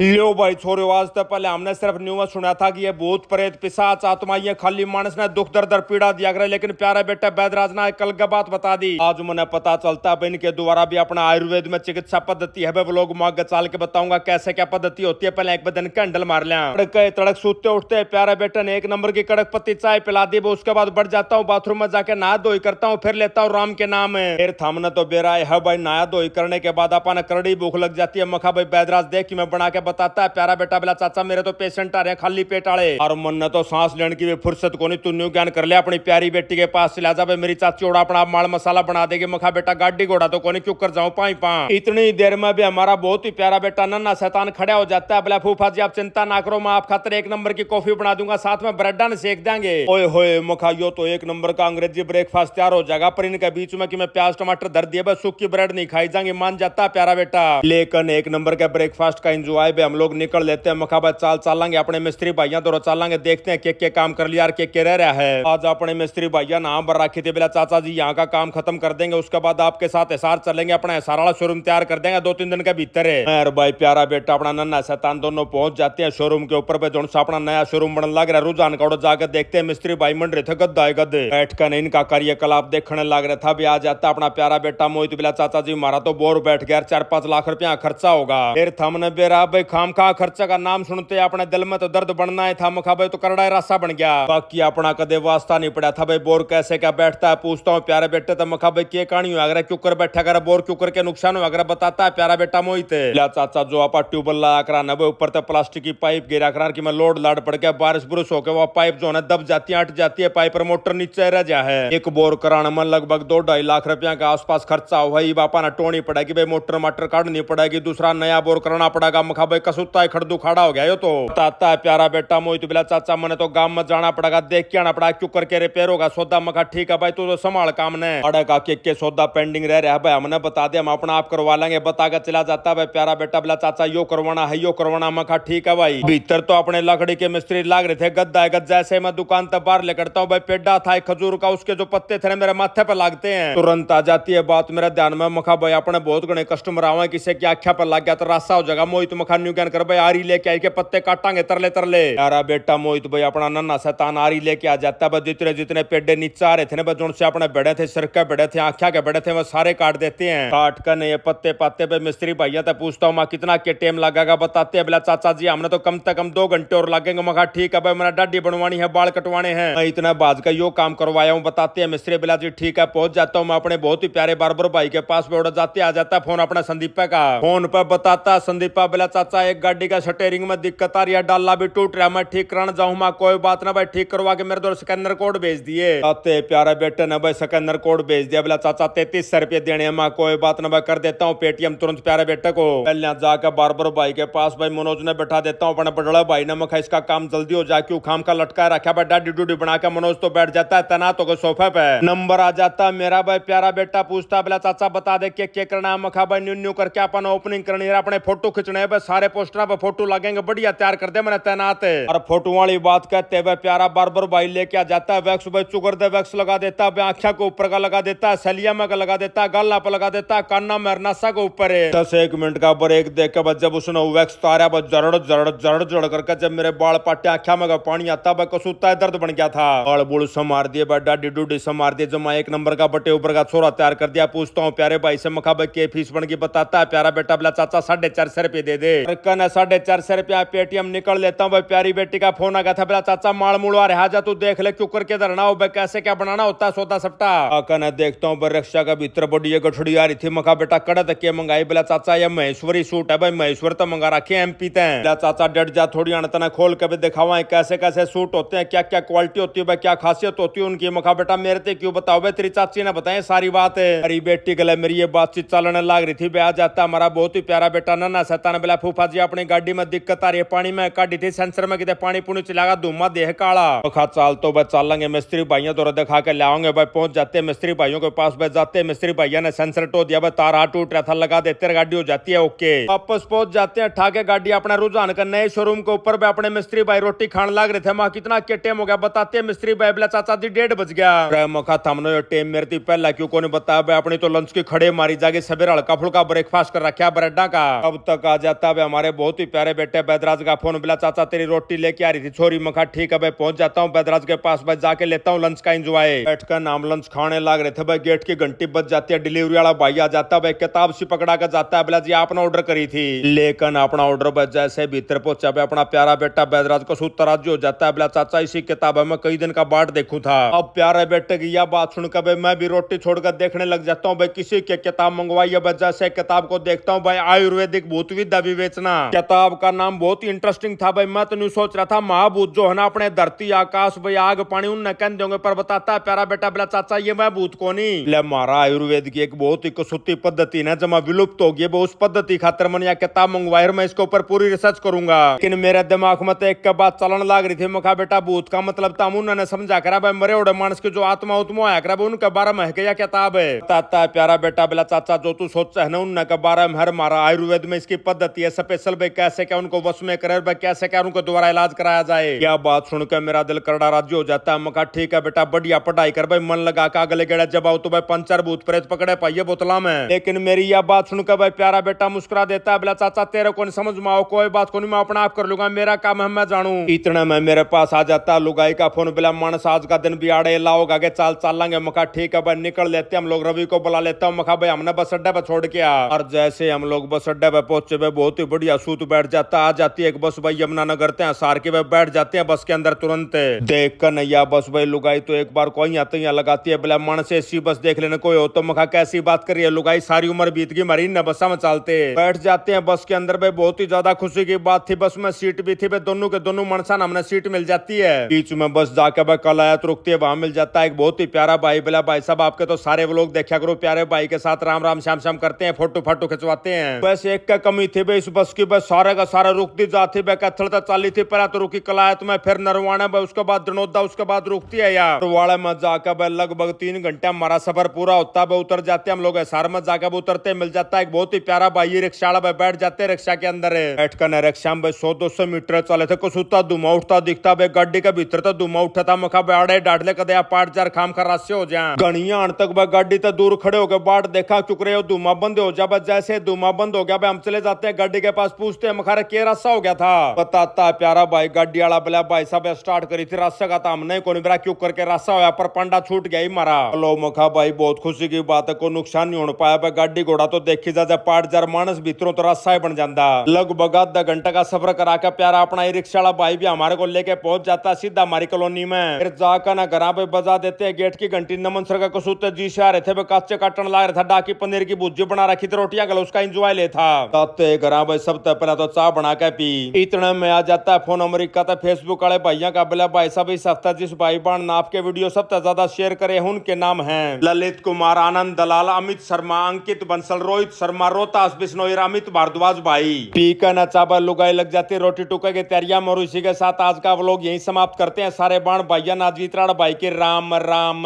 लो भाई छोरे, आज तक पहले हमने सिर्फ न्यूज सुना था कि ये भूत प्रेत पिशाच आत्मा ये खाली मानस ने दुख दर्द और पीड़ा दिया करे, लेकिन प्यारे बेटे बैदराज ने कल का बात बता दी। आज मुझे पता चलता है इनके द्वारा भी अपना आयुर्वेद में चिकित्सा पद्धति है। वो लोग मांग चाल के बताऊंगा कैसे क्या पद्धति होती है। पहले एक बदन कैंडल मार लिया, तड़क सूते उठते प्यारे बेटे ने एक नंबर की कड़क पत्ती चाय पिला दी। वो उसके बाद बढ़ जाता हूँ बाथरूम में जाके नहा धोई करता हूँ, फिर लेता हूँ राम के नाम फिर थामने तो बेरा है भाई। नहा धोई करने के बाद अपन करड़ी भूख लग जाती है। मखा भाई बैदराज देख कि मैं बना के बताता है प्यारा बेटा बोला चाचा मेरे तो पेशेंट आ रहे हैं खाली पेट आले, और मन ने तो सांस लेने की भी फुर्सत को नहीं। तू न्यू ज्ञान कर ले अपनी प्यारी बेटी के पास चला जा, मेरी चाची ओड़ा अपना माल मसाला बना देगी। मखा बेटा गाड़ी घोड़ा तो कोनी क्यों कर जाऊं पाई पा। इतनी देर में भी हमारा बहुत ही प्यारा बेटा नन्ना शैतान खड़ा हो जाता है। बोला फूफा जी आप चिंता ना करो, मैं आप खातिर एक नंबर की कॉफी बना दूंगा, साथ में ब्रेड न सेक देंगे। ओए होए मखा यो तो एक नंबर का अंग्रेजी ब्रेकफास्ट तैयार हो जाएगा, पर इनके बीच में कि मैं प्याज टमाटर धर दिए बस सूखी ब्रेड नहीं खाई जाएंगे, मान जाता है प्यारा बेटा। लेकिन एक नंबर के ब्रेकफास्ट का एंजॉय भी हम लोग निकल लेते हैं। मखा चाल चलेंगे अपने मिस्त्री भाइयों तो चलेंगे, देखते हैं के काम कर लिया और के रह रहा है। आज अपने मिस्त्री भैया नाम पर रखी थी, बोला चाचा जी यहाँ का काम खत्म कर देंगे, उसके बाद आपके साथ हिसार चलेंगे, अपना हिसार वाला शोरूम तैयार कर देंगे 2-3 दिन के भीतर है। भाई प्यारा बेटा अपना नन्ना शैतान दोनों पहुंच जाते हैं शोरूम के ऊपर पे, जो अपना नया शोरूम बनने लग रहा है। रुझान का जाकर देखते हैं मिस्त्री भाई मंड रहे थे गद्दा गद्दे बैठ कर इनका कार्यकलाप देखने लग रहा था। भी आ जाता अपना प्यारा बेटा मोहित, बोला चाचा जी हमारा तो बोर बैठ गया, 4-5 लाख रुपया खर्चा होगा। फिर थमने बेरा भाई खाम खा खर्चा का नाम सुनते अपने दिल में तो दर्द बनना है था। मखा भाई तो करड़ा रास्ता बन गया, बाकी अपना कदे वास्ता नहीं पड़ा था। भाई बोर कैसे क्या बैठता है पूछता हूँ प्यारे बेटे तो मखा भाई के कहानी अगर क्यों कर बैठा कर बोर क्यों करके नुकसान हो अगर बताता है प्यारा बेटा मोहित। चाचा जो आप ट्यूबवेल लगा करा ना ऊपर तो प्लास्टिक की पाइप गिरा करा कि मैं लोड लाड पड़ गया, बारिश बुरिश होकर वो पाइप जो है दब जाती है अट जाती है, पाइप पर मोटर नीचे रह जा है। एक बोर कराने में लगभग 2-2.5 लाख रुपया के आसपास खर्चा हुआ। बापा ना टोनी पड़ेगी भाई, मोटर माटर काटनी पड़ेगी, दूसरा नया बोर कराना पड़ेगा। मखा भाई कसुता खड़दू खड़ा हो गया यो तो बताता है प्यारा बेटा मोहित। बिला चाचा मैंने तो गांव में जाना पड़ेगा, देख के आना पड़ेगा क्यों करके रिपेयर होगा सौदा। मखा ठीक है भाई तू तो संभाल काम ने अड़ेगा के सौदा पेंडिंग रह रहा है भाई, हमने बता दिया हम अपना आप करवा लेंगे, बता के चला जाता है प्यारा बेटा। बिला चाचा यो करवाना है यो करवाना। मखा ठीक है भाई। भीतर तो अपने लकड़ी के मिस्त्री लाग रहे थे, गद्दा है गद्दा ऐसे मैं दुकान तक बाहर लेकर भाई पेड़ा था एक खजूर का, उसके जो पत्ते थे मेरे माथे पर लागते हैं, तुरंत आ जाती है बात मेरे ध्यान में। मखा भाई अपने बहुत गणे कस्टमर आवे, किसी की आख्या पर लग गया तो रास्ता हो जाएगा। मोहित मखा न्यू ज्ञान कर भाई आरी लेके आई के पत्ते काटांगे तरले तरले। यारा बेटा मोहित भाई अपना नन्ना शैतान आरी लेके आ जाता है। जितने जितने पेड़े नीचे आ रहे थे ना जो से अपने बड़े थे सिर के बड़े थे आख्या के बड़े थे वो सारे काट देते हैं। काट कर ये पत्ते पाते पे मिस्त्री भैया तक पूछता हूँ कितना के टाइम लगेगा बताते हैं। बोला चाचा जी हमने तो कम से कम 2 घंटे और लगेंगे। मखा ठीक है भाई मैंने दाढ़ी बनवानी है बाल कटवाने हैं, मैं इतना बाज का यो काम करवाया हूँ बताते हैं मिस्त्री। बोला जी ठीक है पहुंच जाता हूँ मैं अपने बहुत ही प्यारे बार्बर भाई के पास में उड़ जाते आ जाता फोन अपना संदीपा का। फोन पर बताता संदीपा बोला चाचा एक गाड़ी का स्टीयरिंग में दिक्कत आ रही है, डाला भी टूट रहा, मैं ठीक कराने जाऊँ। मैं कोई बात ना भाई ठीक करवा के मेरे दो स्कैनर कोड भेज दिए। आते प्यारे बेटे ने भाई स्कैनर कोड भेज दिया। बोला चाचा 3300 रुपये देने हैं, मैं कोई बात ना भाई कर देता हूँ पेटीएम तुरंत प्यारे बेटे को। पहले जाकर बार्बर भाई के पास भाई मनोज ने बैठा देता हूँ अपने बड़ा भाई ने। मखा इसका काम जल्दी हो जाए, क्यों खाम का लटका रखा भाई डाडी डूडी बना के। मनोज तो बैठ जाता है तैनात होकर सोफे पे, नंबर आ जाता है मेरा भाई प्यारा बेटा पूछता बोला चाचा बता दे क्या करना है। मखा भाई न्यू न्यू करके अपन ओपनिंग करनी है, अपने फोटो खींचने है, सारे पोस्टर पे फोटो लगेंगे बढ़िया तैयार कर दे मैंने तैनात है। और फोटो वाली बात कहते हुए प्यारा बार्बर भाई लेके आ जाता है वैक्स भाई चुगर दे वैक्स लगा देता है, आंखों के ऊपर का लगा देता है, सलिया में का लगा देता है, गला पे लगा देता है, कान्ना में नसा के ऊपर है। 10-1 मिनट का ब्रेक देख के जब उसने वैक्स तारा जड़ जड़ जड़ जड़ करके जब मेरे बाल पाटे आंखों में का पानी आता है कसूता दर्द बन गया था। बाल बुल समार दिए डाडी डूडी समार दिए, जमा एक नंबर का बटे ऊपर का छोरा तैयार कर दिया। पूछता हूँ प्यारे भाई से मखा भाई के फीस बन गई बताता है प्यारा बेटा। बोला चाचा 450 रुपये दे दे। 450 रुपया पेटीएम निकल लेता हूँ भाई। प्यारी बेटी का फोन आ गया था, बोला चाचा माल मुड़वा रहा जा तू देख ले क्यों करके धरना हो भाई कैसे क्या बनाना होता है सौदा सपटा। कहना देखता हूँ रिक्शा का भीतर बड़ी गठड़ी आ रही थी। मखा बेटा कड़ा तक के मंगाई। बोला चाचा ये महेश्वरी सूट है भाई, महेश्वर तो मंगा रखे एमपी तय। चाचा डट जा थोड़ी अनतना खोल के भी दिखावा कैसे कैसे सूट होते हैं, क्या क्या क्वालिटी होती है भाई, क्या खासियत होती है उनकी। मखा बेटा मेरे ते क्यों बताओ भाई, तेरी चाची ने बताया सारी बात है। अरे बेटी गले मेरी ये बातचीत चलने लग रही थी। ब्याह जाता हमारा बहुत ही प्यारा बेटा नन्ना शैतान। बोला फूफा जी अपनी गाड़ी में दिक्कत आ रही है, पानी में काटी थी सेंसर में कितने पानी पुनी चलागा धुमा देह काला। मखा चाल तो भाई चलेंगे मिस्त्री भाइयों तो दिखा के लाओगे भाई। पहुंच जाते मिस्त्री भाइयों के पास बैठ जाते, मिस्त्री भैया ने सेंसर टो दिया भाई, तार हाथ टूट रहा था लगा देते गाड़ी हो जाती है ओके। वापस पहुंच जाते हैं ठाके गाड़ी अपना रुझान कर नए शोरूम के ऊपर अपने मिस्त्री भाई रोटी खाने लग रहे थे। माँ कितना के टाइम हो गया बताते हैं मिस्त्री भाई। बोला चाचा जी 1:30 बज गया। मखा थमनो टाइम मेरे थी पहला क्यों को नहीं बताया भाई, अपनी तो लंच की खड़े मारी जाके सवेरे हल्का फुल्का ब्रेकफास्ट कर रखा ब्रेडा का। अब तक आ जाता है हमारे बहुत ही प्यारे बेटे बैदराज का फोन मिला, चाचा तेरी रोटी लेके आ रही थी छोरी। मखा ठीक है भाई, पहुंच जाता हूँ बैदराज के पास भाई, जाके लेता हूँ लंच का एंजॉय। बैठकर नाम लंच खाने लग रहे थे भाई, गेट की घंटी बज जाती है, डिलीवरी वाला भाई आ जाता है भाई, किताब सी पकड़ा कर जाता है, बोला जी आपने ऑर्डर करी थी। लेकिन अपना ऑर्डर बज जैसे भीतर पहुंचा भाई, अपना प्यारा बेटा बैदराज को सूत तराजू हो जाता है, बोला चाचा इसी किताब है, मैं कई दिन का बाट देखूं था। अब प्यारे बेटे की यह बात सुनकर भाई मैं भी रोटी छोड़कर देखने लग जाता हूँ भाई, किसी की किताब मंगवाई है। जैसे किताब को देखता हूँ भाई, आयुर्वेदिक भूत विद्या विवेचना। किताब का नाम बहुत ही इंटरेस्टिंग था भाई, मैं तो नहीं सोच रहा था महाभूत जो है ना अपने धरती आकाश भाई आग पानी उन कह देंगे, पर बताता है प्यारा बेटा, बोला चाचा ये मैं भूत को नहीं, हमारा आयुर्वेद की एक बहुत ही कसूती पद्धति ना जमा विलुप्त हो गई, उस पद्धति खातर मैंने यह किताब मंगवाई, मैं इसके ऊपर पूरी रिसर्च करूंगा। लेकिन मेरे दिमाग में तो एक के बाद चलन लग रही थी, मखा बेटा भूत का मतलब था उन्होंने समझा करा भाई मरे उड़े मानस की जो आत्मा उत्मा आया करा उनके बारे में है किताब है। बताता है प्यारा बेटा, बोला चाचा जो तू सोचा है ना उनके बारे में, हर मारा आयुर्वेद में इसकी पद्धति है स्पेशल भाई, कैसे क्या उनको वश में करे भाई, कैसे क्या उनको दोबारा इलाज कराया जाए। क्या बात सुनकर मेरा दिल करड़ा राज्य हो जाता है। मका ठीक है बेटा, बढ़िया पढ़ाई कर भाई, मन लगा का अगले गेड़ा जब आओ तो भाई पंचर भूत प्रेत पकड़े पाइए बोतला में। लेकिन मेरी यह बात सुनकर भाई प्यारा बेटा मुस्कुरा देता है, बोला चाचा तेरे को नहीं समझ में आओ, कोई बात को नहीं, मैं अपना आप कर लूंगा, मेरा काम है मैं जानू। इतना में मेरे पास आ जाता लुगाई का फोन, बोला मानस आज का दिन भी आड़े लाओगे आगे चाल चाल लेंगे। मका ठीक है भाई निकल लेते हम लोग, रवि को बुला लेता हूँ। मखा भाई हमने बस अड्डे पे छोड़ के आ, और जैसे हम लोग बस अड्डे पे पहुंचे भाई बहुत ही बढ़िया सूत बैठ जाता, आ जाती है एक बस भाई यमुनानगर ते सार के भाई बैठ जाते हैं बस के अंदर तुरंत। देख कर नैया बस भाई लुगाई तो एक बार कोई आते यहाँ लगाती है, बोला मन से ऐसी बस देख लेने कोई हो तो। मखा कैसी बात करिए लुगाई, सारी उम्र बीत गई हमारी न बसा में चलते। बैठ जाते हैं बस के अंदर भाई, बहुत ही ज्यादा खुशी की बात थी, बस में सीट भी थी भाई, दोनों के दोनों मनसान हमने सीट मिल जाती है। बीच में बस जाकर भाई कलायत रुकती है, वहां मिल जाता है एक बहुत ही प्यारा भाई, बोला भाई साहब आपके तो सारे व्लॉग देखा करो, प्यारे भाई के साथ राम राम श्याम श्याम करते हैं, फोटो फाटो खिंचवाते हैं। बस एक का कमी थी भाई इस बस की, बस सारे का सारा रुकती जाती भाई, कत्थल तक चाली थी, पहला तो रुकी कलायत में, फिर नरवाना भाई, उसके बाद दनोदा, उसके बाद रुकती है यार वाले में जाकर भाई लगभग 3 घंटे हमारा सफर पूरा होता है। उतर जाते हम लोग सार में जाकर उतरते मिल जाता है एक बहुत ही प्यारा भाई रिक्शा वाला भाई, बैठ जाते रिक्शा के अंदर बैठकर रिक्शा में 100-200 मीटर चले थे, कुछ उतना धुआं उठता दिखता भाई, गाड़ी के भीतर तो धुआं उठा था। मखा बाड़े डाटले कदे पार्ट चार खाम का रास्ते हो जाए गणिया तक भाई, गाड़ी तो दूर खड़े हो गए, बाट देखा चुक रहे हो धुआं बंद हो जा, बस जैसे धुआं बंद हो गया भाई हम चले जाते हैं गाड़ी के पास, पूछते हैं मखारे के रास्ता हो गया था। बताता प्यारा भाई गाड़ी वाला, बोला भाई साहब स्टार्ट करी थी रास्ता का था हमने को नहीं, क्यों करके रास्ता होया पर पंडा छूट गया ही मारा। लो मखा भाई बहुत खुशी की बात है, कोई नुकसान नहीं हो पाया भाई, गाड़ी घोड़ा तो देखी जा पार्ट जार मानस भीतरों तो रास्ता ही बन जाता। लगभग आधा घंटा का सफर करा के प्यारा अपना ई रिक्शा वाला भाई भी हमारे को लेके पहुंच जाता सीधा हमारी कॉलोनी में। फिर जाकर ना घर पे बजा देते हैं गेट की घंटी, नमन सर का कसूते जी से आ रहे थे, कच्चे काटन ला रहा था, डाकी पनीर की भुजी बना रखी थी, रोटियां गल उसका एंजॉय ले था। घर भाई सब पहले तो चाह बना के पी, इतने में आ जाता है फोन अमेरिका तक फेसबुक वाले भैया का, बोला भाई साहब इस हफ्ते जिस भाई बहन नाप के वीडियो सबसे ज्यादा शेयर करे उनके नाम है ललित कुमार, आनंद दलाल, अमित शर्मा, अंकित बंसल, रोहित शर्मा, रोहतास बिश्नोई, अमित भारद्वाज भाई। पी का नचाबा लुगाई लग जाती रोटी टुका की तैयारियां, और इसी के साथ आज का व्लॉग यही समाप्त करते हैं। सारे बाण भाइया नाजीत राण भाई के राम राम।